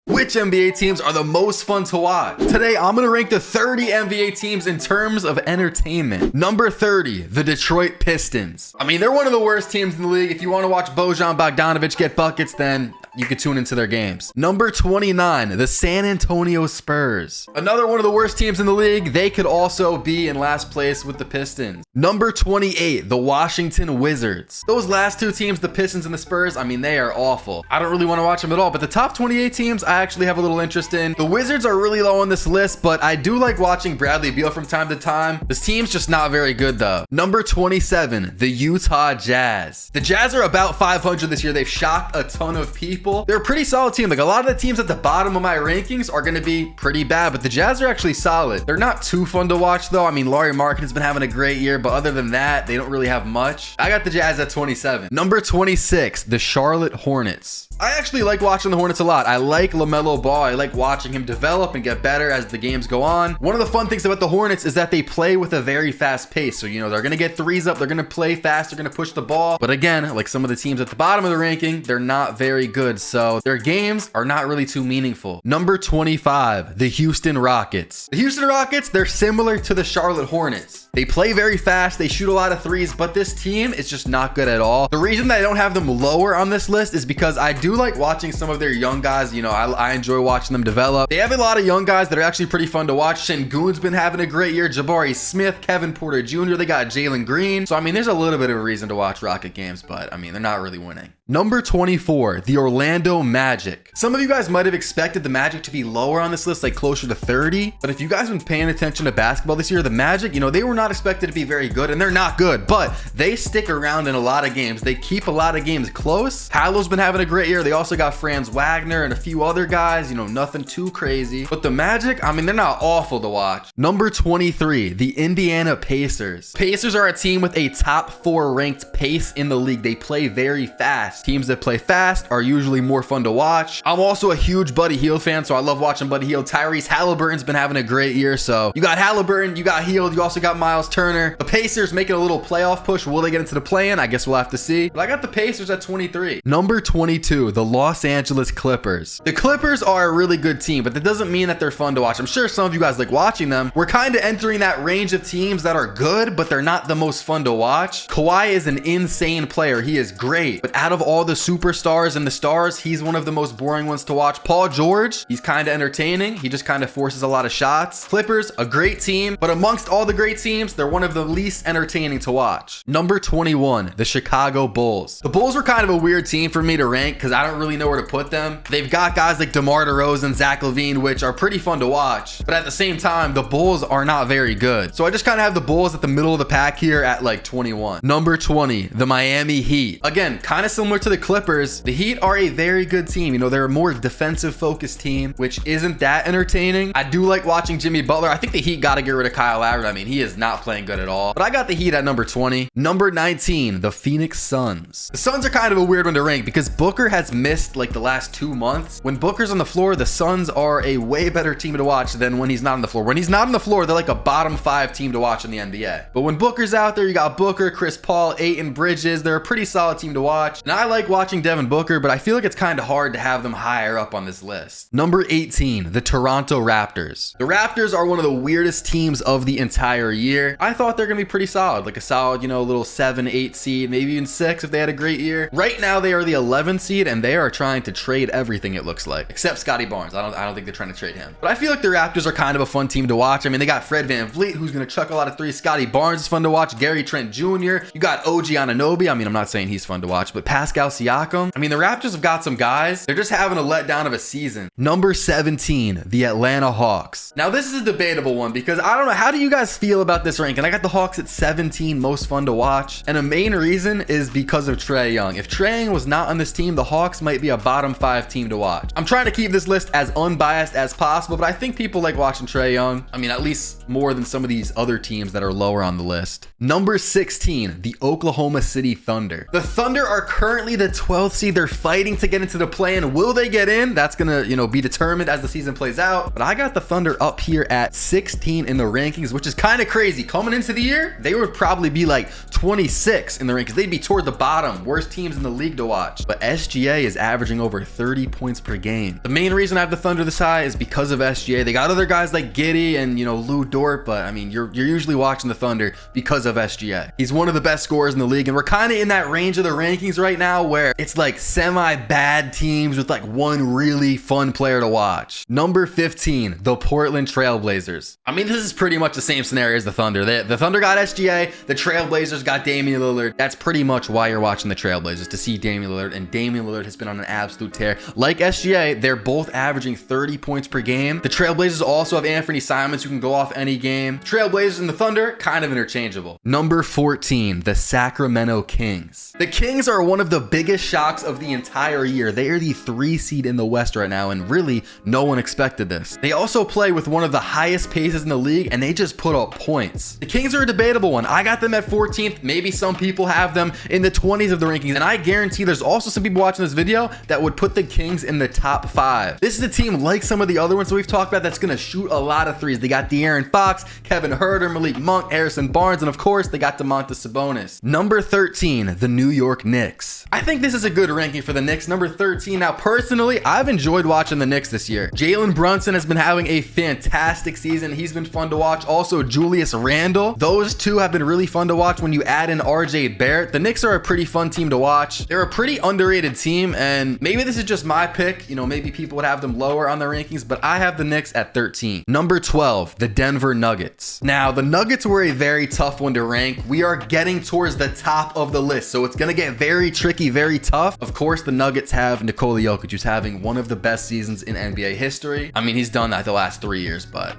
Which NBA teams are the most fun to watch? Today, I'm going to rank the 30 NBA teams in terms of entertainment. Number 30, the Detroit Pistons. I mean, they're one of the worst teams in the league. If you want to watch Bojan Bogdanovic get buckets, then you could tune into their games. Number 29, the San Antonio Spurs. Another one of the worst teams in the league. They could also be in last place with the Pistons. Number 28, the Washington Wizards. Those last two teams, the Pistons and the Spurs, I mean, they are awful. I don't really want to watch them at all, but the top 28 teams, I actually have a little interest in. The Wizards are really low on this list, but I do like watching Bradley Beal from time to time. This team's just not very good though. Number 27, the Utah Jazz. The Jazz are about 500 this year. They've shocked a ton of people. They're a pretty solid team. Like a lot of the teams at the bottom of my rankings are going to be pretty bad, but the Jazz are actually solid. They're not too fun to watch though. I mean, Lauri Markkanen's been having a great year, but other than that, they don't really have much. I got the Jazz at 27. Number 26, the Charlotte Hornets. I actually like watching the Hornets a lot. I like LaMelo Ball. I like watching him develop and get better as the games go on. One of the fun things about the Hornets is that they play with a very fast pace. So, you know, they're going to get threes up. They're going to play fast. They're going to push the ball. But again, like some of the teams at the bottom of the ranking, they're not very good. So their games are not really too meaningful. Number 25, the Houston Rockets. The Houston Rockets, they're similar to the Charlotte Hornets. They play very fast. They shoot a lot of threes, but this team is just not good at all. The reason that I don't have them lower on this list is because I do like watching some of their young guys. You know, I enjoy watching them develop. They have a lot of young guys that are actually pretty fun to watch. Sengun's been having a great year. Jabari Smith, Kevin Porter Jr. They got Jalen Green. So, I mean, there's a little bit of a reason to watch Rocket games, but I mean, they're not really winning. Number 24, the Orlando Magic. Some of you guys might have expected the Magic to be lower on this list, like closer to 30. But if you guys have been paying attention to basketball this year, the Magic, you know, they were not expected to be very good, and they're not good, but they stick around in a lot of games. They keep a lot of games close. Halo's been having a great year. They also got Franz Wagner and a few other guys, you know, nothing too crazy. But the Magic, I mean, they're not awful to watch. Number 23, the Indiana Pacers. Pacers are a team with a top 4 ranked pace in the league. They play very fast. Teams that play fast are usually more fun to watch. I'm also a huge Buddy Hield fan, so I love watching Buddy Hield. Tyrese Halliburton's been having a great year. So you got Halliburton, you got Hield, you also got Miles Turner. The Pacers making a little playoff push. Will they get into the play-in? I guess we'll have to see. But I got the Pacers at 23. Number 22, the Los Angeles Clippers. The Clippers are a really good team, but that doesn't mean that they're fun to watch. I'm sure some of you guys like watching them. We're kind of entering that range of teams that are good, but they're not the most fun to watch. Kawhi is an insane player. He is great. But out of all the superstars and the stars, he's one of the most boring ones to watch. Paul George, he's kind of entertaining. He just kind of forces a lot of shots. Clippers, a great team, but amongst all the great teams, they're one of the least entertaining to watch. Number 21, the Chicago Bulls. The Bulls were kind of a weird team for me to rank because I don't really know where to put them. They've got guys like DeMar DeRozan, Zach LaVine, which are pretty fun to watch, but at the same time, the Bulls are not very good. So I just kind of have the Bulls at the middle of the pack here at like 21. Number 20, the Miami Heat. Again, kind of similar to the Clippers. The Heat are a very good team. You know, they're a more defensive focused team, which isn't that entertaining. I do like watching Jimmy Butler. I think the Heat got to get rid of Kyle Lowry. I mean, he is not playing good at all, but I got the Heat at number 20. Number 19, the Phoenix Suns. The Suns are kind of a weird one to rank because Booker has missed like the last 2 months. When Booker's on the floor, the Suns are a way better team to watch than when he's not on the floor. When he's not on the floor, they're like a bottom 5 team to watch in the NBA. But when Booker's out there, you got Booker, Chris Paul, Ayton, Bridges. They're a pretty solid team to watch. And I like watching Devin Booker, but I feel like it's kind of hard to have them higher up on this list. Number 18, the Toronto Raptors. The Raptors are one of the weirdest teams of the entire year. I thought they're going to be pretty solid, like a solid, you know, little 7, 8 seed, maybe even 6 if they had a great year. Right now, they are the 11th seed, and they are trying to trade everything, it looks like, except Scotty Barnes. I don't think they're trying to trade him. But I feel like the Raptors are kind of a fun team to watch. I mean, they got Fred VanVleet, who's going to chuck a lot of threes. Scotty Barnes is fun to watch. Gary Trent Jr. You got OG Anunoby. I mean, I'm not saying he's fun to watch, but Pascal Siakam. I mean, the Raptors have got some guys. They're just having a letdown of a season. Number 17, the Atlanta Hawks. Now, this is a debatable one because I don't know. How do you guys feel about this ranking? I got the Hawks at 17, most fun to watch. And a main reason is because of Trae Young. If Trae Young was not on this team, the Hawks might be a bottom 5 team to watch. I'm trying to keep this list as unbiased as possible, but I think people like watching Trae Young. I mean, at least more than some of these other teams that are lower on the list. Number 16, the Oklahoma City Thunder. The Thunder are currently currently the 12th seed. They're fighting to get into the play-in. Will they get in? That's gonna, be determined as the season plays out. But I got the Thunder up here at 16 in the rankings, which is kind of crazy. Coming into the year, they would probably be like 26 in the rankings. They'd be toward the bottom, worst teams in the league to watch. But SGA is averaging over 30 points per game. The main reason I have the Thunder this high is because of SGA. They got other guys like Giddey and, Lou Dort, but I mean, you're usually watching the Thunder because of SGA. He's one of the best scorers in the league, and we're kind of in that range of the rankings right now where it's like semi-bad teams with like one really fun player to watch. Number 15, the Portland Trailblazers. I mean, this is pretty much the same scenario as the Thunder. The Thunder got SGA, the Trailblazers got Damian Lillard. That's pretty much why you're watching the Trailblazers, to see Damian Lillard, and Damian Lillard has been on an absolute tear. Like SGA, they're both averaging 30 points per game. The Trailblazers also have Anthony Simons, who can go off any game. Trailblazers and the Thunder, kind of interchangeable. Number 14, the Sacramento Kings. The Kings are one of the biggest shocks of the entire year. They are the 3 seed in the West right now, and really, no one expected this. They also play with one of the highest paces in the league, and they just put up points. The Kings are a debatable one. I got them at 14th. Maybe some people have them in the 20s of the rankings, and I guarantee there's also some people watching this video that would put the Kings in the top 5. This is a team like some of the other ones that we've talked about that's going to shoot a lot of threes. They got De'Aaron Fox, Kevin Huerter, Malik Monk, Harrison Barnes, and of course, they got Domantas Sabonis. Number 13, the New York Knicks. I think this is a good ranking for the Knicks. Number 13. Now, personally, I've enjoyed watching the Knicks this year. Jalen Brunson has been having a fantastic season. He's been fun to watch. Also, Julius Randle. Those two have been really fun to watch when you add in RJ Barrett. The Knicks are a pretty fun team to watch. They're a pretty underrated team, and maybe this is just my pick. Maybe people would have them lower on their rankings, but I have the Knicks at 13. Number 12, the Denver Nuggets. Now, the Nuggets were a very tough one to rank. We are getting towards the top of the list, so it's going to get very tricky, very tough. Of course, the Nuggets have Nikola Jokic, who's having one of the best seasons in NBA history. I mean, he's done that the last 3 years, but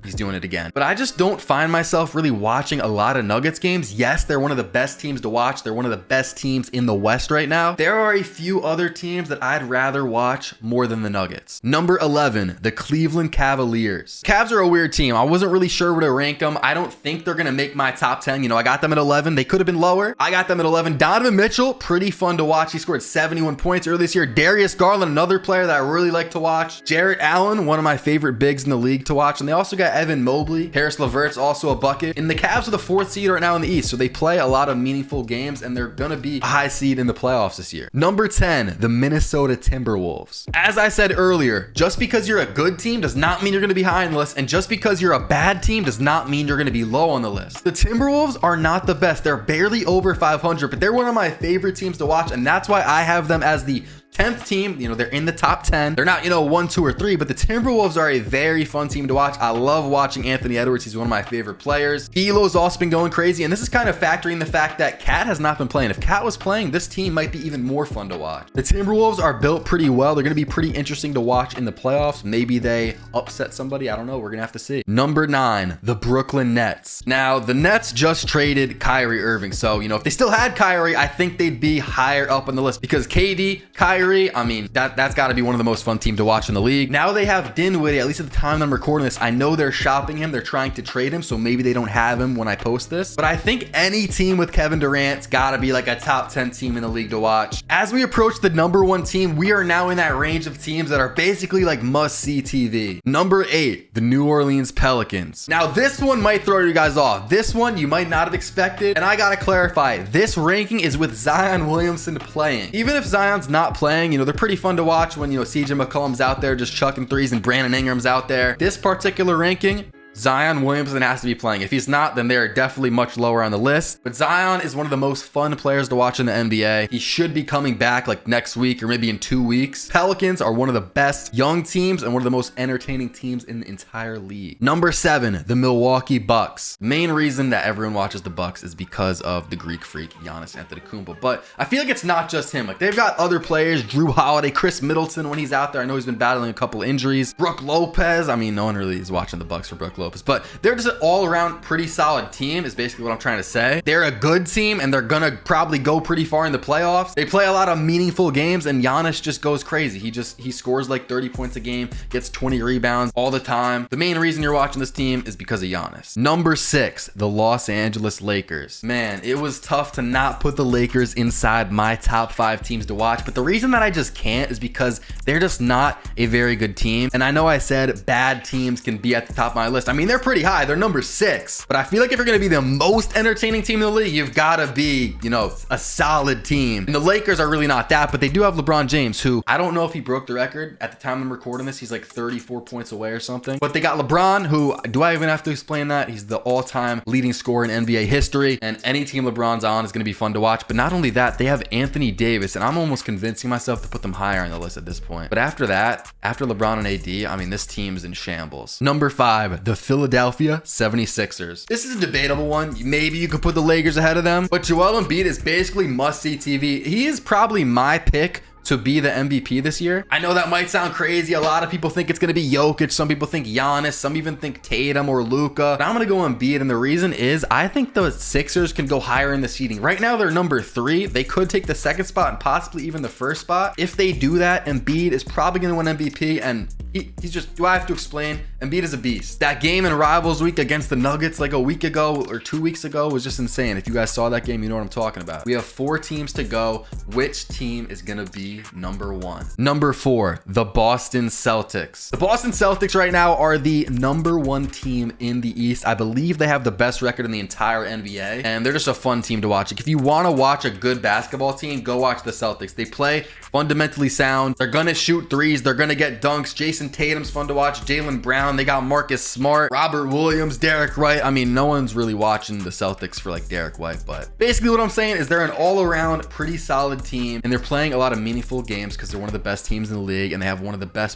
he's doing it again. But I just don't find myself really watching a lot of Nuggets games. Yes, they're one of the best teams to watch. They're one of the best teams in the West right now. There are a few other teams that I'd rather watch more than the Nuggets. Number 11, the Cleveland Cavaliers. Cavs are a weird team. I wasn't really sure where to rank them. I don't think they're going to make my top 10. I got them at 11. They could have been lower. I got them at 11. Donovan Mitchell, pretty fun to watch. He scored 71 points earlier this year. Darius Garland, another player that I really like to watch. Jarrett Allen, one of my favorite bigs in the league to watch. And they also got Evan Mobley. Harris LeVert's also a bucket. And the Cavs are the 4th seed right now in the East, so they play a lot of meaningful games, and they're going to be a high seed in the playoffs this year. Number 10, the Minnesota Timberwolves. As I said earlier, just because you're a good team does not mean you're going to be high on the list, and just because you're a bad team does not mean you're going to be low on the list. The Timberwolves are not the best. They're barely over 500, but they're one of my favorite teams to watch, and that's why I have them as the 10th team. They're in the top 10. They're not, 1, 2, or 3, but the Timberwolves are a very fun team to watch. I love watching Anthony Edwards. He's one of my favorite players. D'Lo's also been going crazy, and this is kind of factoring the fact that Cat has not been playing. If Cat was playing, this team might be even more fun to watch. The Timberwolves are built pretty well. They're going to be pretty interesting to watch in the playoffs. Maybe they upset somebody. I don't know. We're going to have to see. Number 9, the Brooklyn Nets. Now, the Nets just traded Kyrie Irving, so, if they still had Kyrie, I think they'd be higher up on the list, because KD, Kyrie, I mean, that's got to be one of the most fun teams to watch in the league. Now they have Dinwiddie, at least at the time I'm recording this. I know they're shopping him. They're trying to trade him, so maybe they don't have him when I post this. But I think any team with Kevin Durant's got to be like a top 10 team in the league to watch. As we approach the number 1 team, we are now in that range of teams that are basically like must-see TV. Number 8, the New Orleans Pelicans. Now, this one might throw you guys off. This one you might not have expected, and I got to clarify, this ranking is with Zion Williamson playing. Even if Zion's not playing, they're pretty fun to watch when, CJ McCollum's out there just chucking threes and Brandon Ingram's out there. This particular ranking, Zion Williamson has to be playing. If he's not, then they're definitely much lower on the list. But Zion is one of the most fun players to watch in the NBA. He should be coming back like next week or maybe in 2 weeks. Pelicans are one of the best young teams and one of the most entertaining teams in the entire league. Number 7, the Milwaukee Bucks. Main reason that everyone watches the Bucks is because of the Greek freak, Giannis Antetokounmpo. But I feel like it's not just him. Like, they've got other players, Drew Holiday, Chris Middleton when he's out there. I know he's been battling a couple injuries. Brook Lopez. I mean, no one really is watching the Bucks for Brook Lopez. But they're just an all-around pretty solid team is basically what I'm trying to say. They're a good team, and they're gonna probably go pretty far in the playoffs. They play a lot of meaningful games, and Giannis just goes crazy. He scores like 30 points a game, gets 20 rebounds all the time. The main reason you're watching this team is because of Giannis. Number 6, the Los Angeles Lakers. Man, it was tough to not put the Lakers inside my top 5 teams to watch, but the reason that I just can't is because they're just not a very good team. And I know I said bad teams can be at the top of my list. I mean, they're pretty high. They're number 6. But I feel like if you're going to be the most entertaining team in the league, you've got to be, you know, a solid team. And the Lakers are really not that, but they do have LeBron James, who I don't know if he broke the record at the time I'm recording this. He's like 34 points away or something. But they got LeBron, who, do I even have to explain that? He's the all-time leading scorer in NBA history. And any team LeBron's on is going to be fun to watch. But not only that, they have Anthony Davis, and I'm almost convincing myself to put them higher on the list at this point. But after that, after LeBron and AD, I mean, this team's in shambles. Number 5, the Philadelphia 76ers. This is a debatable one. Maybe you could put the Lakers ahead of them, but Joel Embiid is basically must-see TV. He is probably my pick to be the MVP this year. I know that might sound crazy. A lot of people think it's going to be Jokic. Some people think Giannis. Some even think Tatum or Luka. But I'm going to go Embiid, and the reason is I think the Sixers can go higher in the seeding. Right now, they're number 3. They could take the 2nd spot and possibly even the 1st spot. If they do that, Embiid is probably going to win MVP, and he's just, do I have to explain? Embiid is a beast. That game in Rivals Week against the Nuggets like a week ago or 2 weeks ago was just insane. If you guys saw that game, you know what I'm talking about. We have 4 teams to go. Which team is going to be number 1? Number 4, the Boston Celtics. The Boston Celtics right now are the number 1 team in the East. I believe they have the best record in the entire NBA, and they're just a fun team to watch. Like, if you want to watch a good basketball team, go watch the Celtics. They play fundamentally sound. They're going to shoot threes. They're going to get dunks. Jason Tatum's fun to watch. Jaylen Brown. They got Marcus Smart, Robert Williams, Derek White. I mean, no one's really watching the Celtics for like Derek White, but basically what I'm saying is they're an all-around pretty solid team, and they're playing a lot of meaningful games because they're one of the best teams in the league, and they have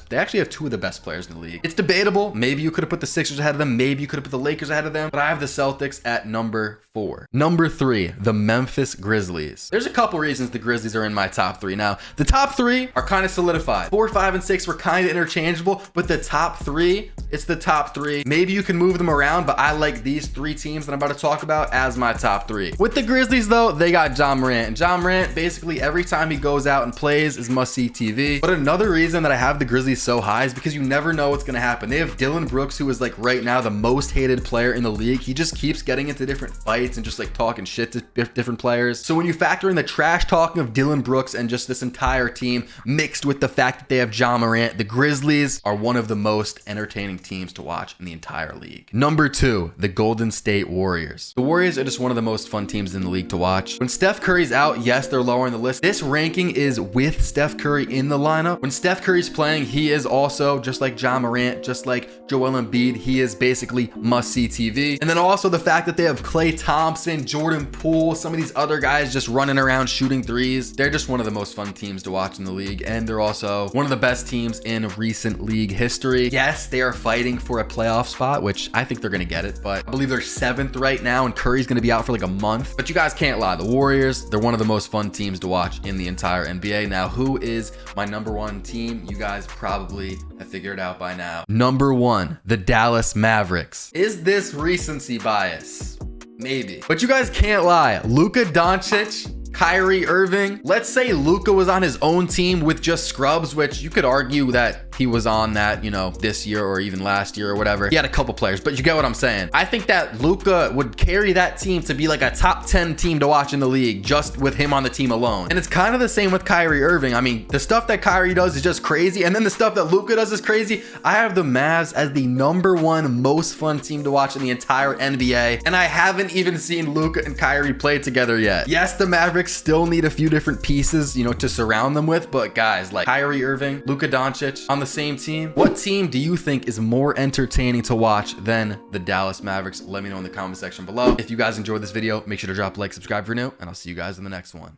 they actually have 2 of the best players in the league. It's debatable. Maybe you could have put the Sixers ahead of them. Maybe you could have put the Lakers ahead of them, but I have the Celtics at number 4. Number 3, the Memphis Grizzlies. There's a couple reasons the Grizzlies are in my top 3. Now, the top 3 are kind of solidified. 4, 5, and 6 were kind of interchangeable, but the top 3, it's the top 3. Maybe you can move them around, but I like these 3 teams that I'm about to talk about as my top 3. With the Grizzlies, though, they got Ja Morant. And Ja Morant, basically every time he goes out and plays, is must-see TV. But another reason that I have the Grizzlies so high is because you never know what's going to happen. They have Dylan Brooks, who is like right now the most hated player in the league. He just keeps getting into different fights and just like talking shit to different players. So when you factor in the trash talking of Dylan Brooks and just this entire team mixed with the fact that they have Ja Morant, the Grizzlies are one of the most entertaining teams to watch in the entire league. Number 2, the Golden State Warriors. The Warriors are just one of the most fun teams in the league to watch. When Steph Curry's out, yes, they're lower in the list. This ranking is with Steph Curry in the lineup. When Steph Curry's playing, he is also, just like Ja Morant, just like Joel Embiid, he is basically must-see TV. And then also the fact that they have Klay Thompson, Jordan Poole, some of these other guys just running around shooting threes. They're just one of the most fun teams to watch in the league, and they're also one of the best teams in recent league history. Yes, they are fighting for a playoff spot, which I think they're going to get it, but I believe they're 7th right now, and Curry's going to be out for like a month. But you guys can't lie. The Warriors, they're one of the most fun teams to watch in the entire NBA. Now, who is my number 1 team? You guys probably have figured it out by now. Number 1, the Dallas Mavericks. Is this recency bias? Maybe. But you guys can't lie. Luka Doncic, Kyrie Irving. Let's say Luka was on his own team with just scrubs, which you could argue that he was on that, you know, this year or even last year or whatever. He had a couple players, but you get what I'm saying. I think that Luka would carry that team to be like a top 10 team to watch in the league just with him on the team alone. And it's kind of the same with Kyrie Irving. I mean, the stuff that Kyrie does is just crazy, and then the stuff that Luka does is crazy. I have the Mavs as the number 1 most fun team to watch in the entire NBA, and I haven't even seen Luka and Kyrie play together yet. Yes, the Mavericks still need a few different pieces, you know, to surround them with, but guys, like Kyrie Irving, Luka Doncic on the same team. What team do you think is more entertaining to watch than the Dallas Mavericks? Let me know in the comment section below. If you guys enjoyed this video, make sure to drop a like, subscribe if you're new, and I'll see you guys in the next one.